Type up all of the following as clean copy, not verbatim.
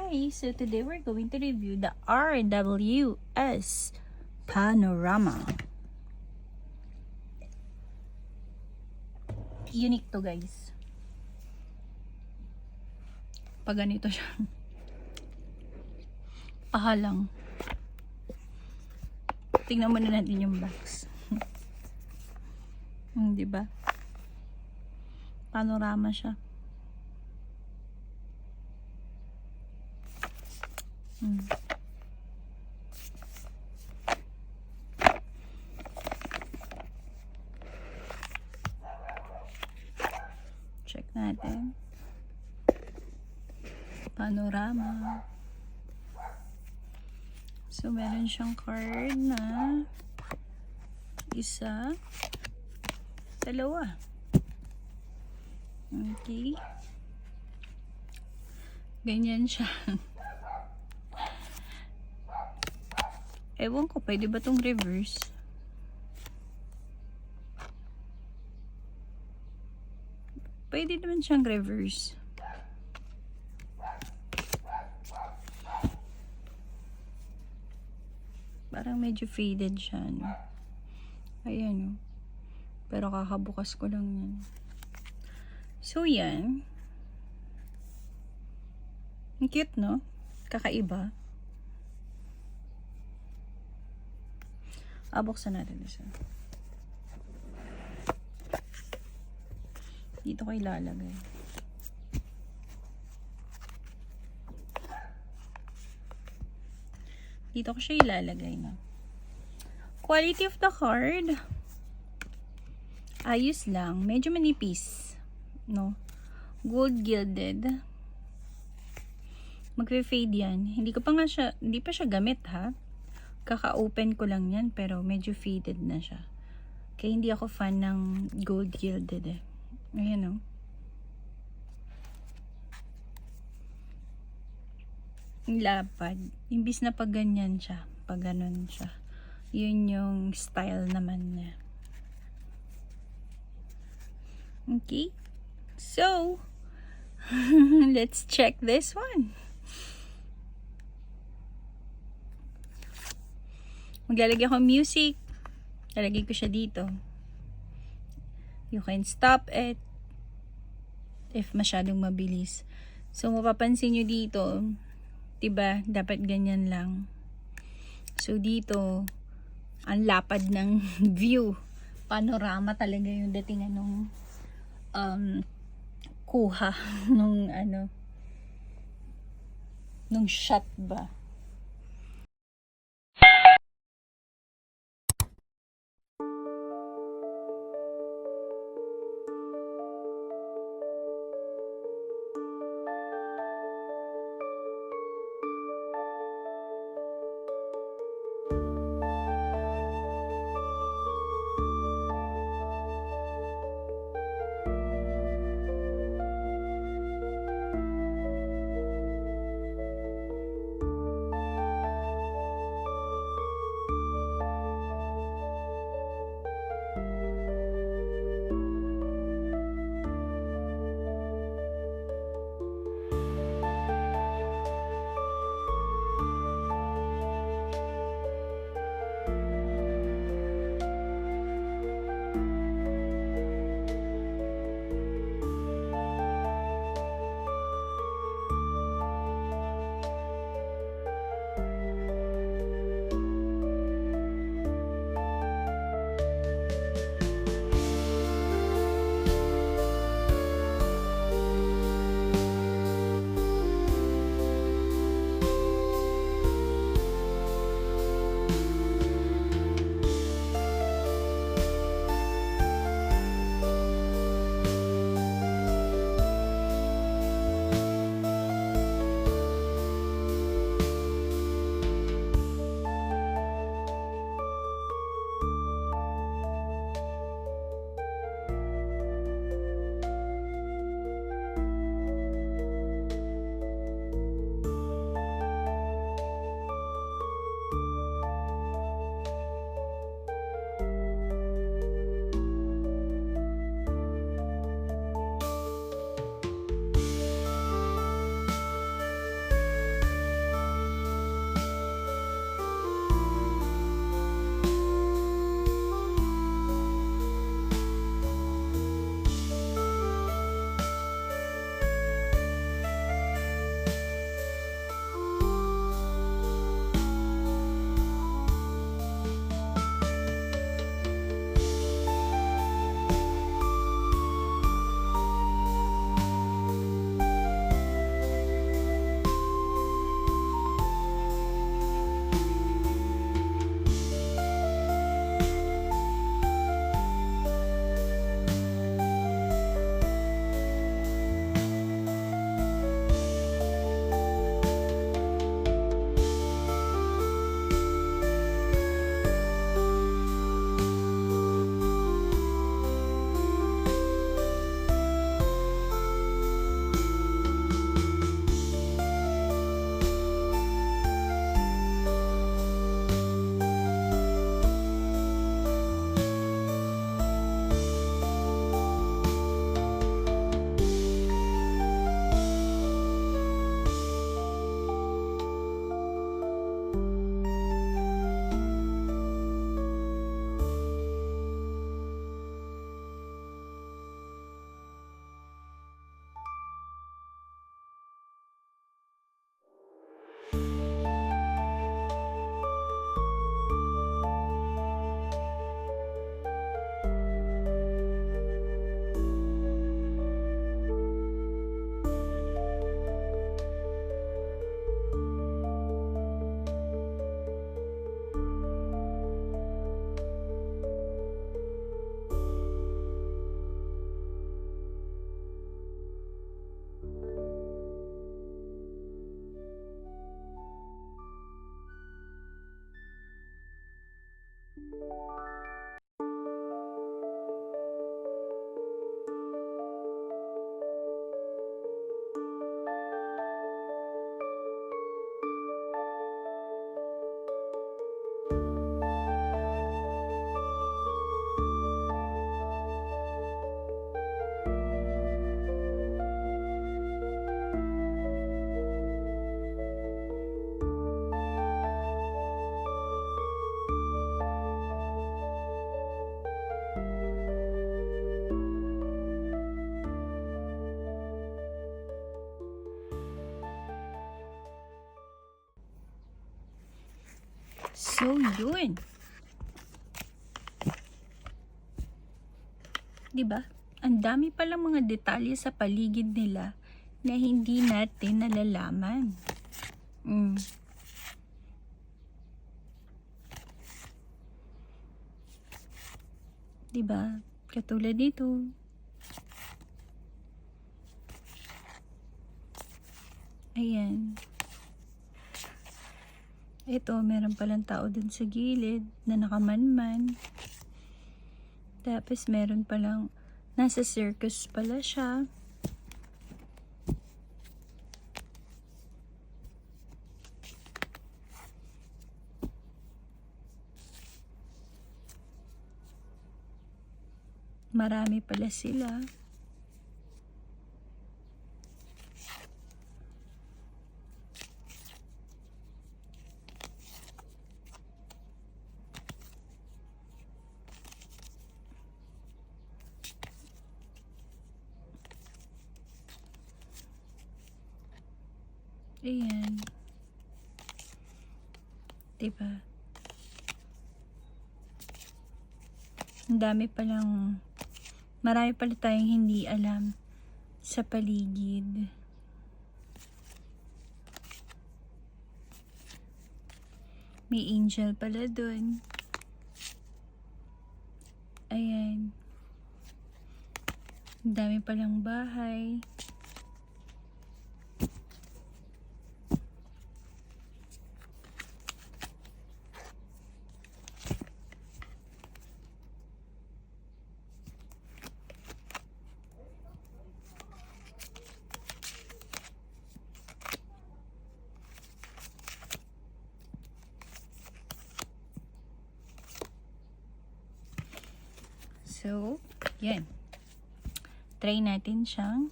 guys! So today we're going to review the RWS Panorama. Unique to guys. Pag ganito siya. Pahalang. Tingnan muna natin yung box. Diba? Panorama siya. Check natin. Panorama. So, meron siyang card na isa, dalawa. Okay. Ganyan siya. Ewan ko, pwede ba itong reverse? Pwede naman siyang reverse. Parang medyo faded siya, no? Ayan, no? Pero kakabukas ko lang yan. So, yan. Ang cute, no? Kakaiba. Buksan natin isa. Dito ko ilalagay. Dito ko siya ilalagay na. Quality of the card. Ayos lang. Medyo manipis. No? Gold gilded. Magfe-fade yan. Hindi pa siya gamit ha. Kaka-open ko lang yan pero medyo faded na siya. Kaya hindi ako fan ng gold gilded eh. Ayan o. Yung lapad. Imbis na pag ganyan siya. Pag ganun siya. Yun yung style naman niya. Okay. So, let's check this one. Maglalagay ako music. Lalagay ko siya dito. You can stop it if masyadong mabilis. So, mapapansin nyo dito, diba, dapat ganyan lang. So, dito, ang lapad ng view. Panorama talaga yung datingan nung kuha nung nung shot ba. So, yun. Diba? Ang dami palang mga detalye sa paligid nila na hindi natin nalalaman. Diba? Katulad dito. Ayan. Ito, meron palang tao dun sa gilid na nakamanman. Tapos meron palang nasa circus pala siya. Marami pala sila. Ayan. Diba? Ang dami palang, marami pala tayong hindi alam sa paligid. May angel pala dun. Ayan. Ang dami palang bahay. So, yan. Try natin siyang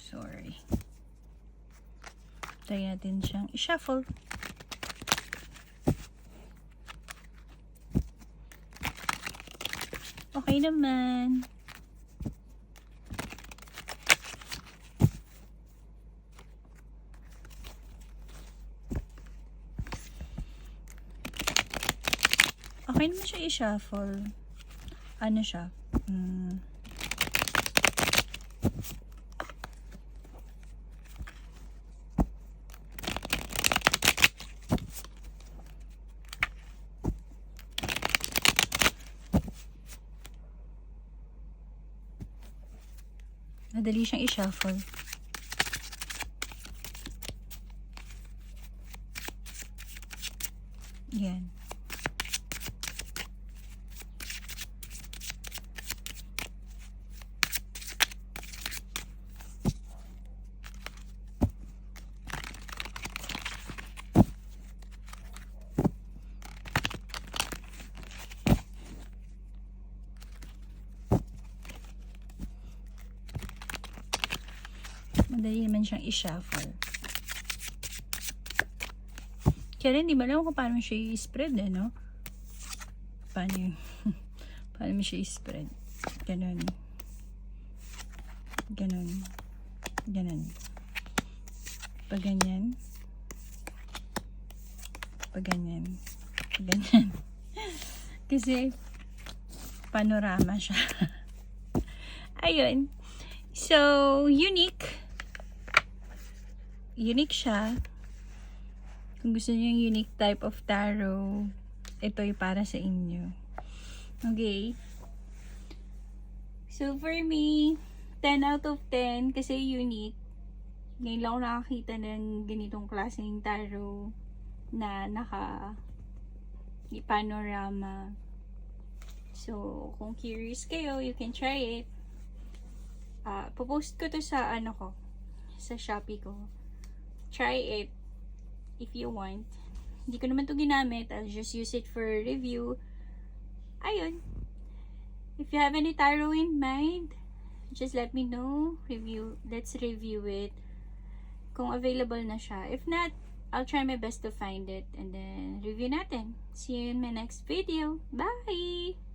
sorry. Try natin siyang i-shuffle. Okay naman. Okay naman siya i-shuffle. Ano siya? Madali siyang i-shuffle. Yan. Madali naman siyang i-shuffle. Kaya rin, di ba alam kung paano siya i-spread, no? Paano mo siya i-spread? Ganon. Ganon. Ganon. Pag ganyan. Pag ganyan. Pag ganyan. Kasi, panorama siya. Ayun. So, unique. Unique siya. Kung gusto niyo yung unique type of tarot, ito ay para sa inyo. Okay. So, for me, 10 out of 10 kasi unique. Ngayon lang ako nakakita ng ganitong klaseng tarot na panorama. So, kung curious kayo, you can try it. Popost ko to sa sa Shopee ko. Try it if you want. Hindi ko naman to ginamit. I'll just use it for review. Ayun. If you have any tarot in mind, just let me know. Let's review it. Kung available na siya. If not, I'll try my best to find it and then review natin. See you in my next video. Bye!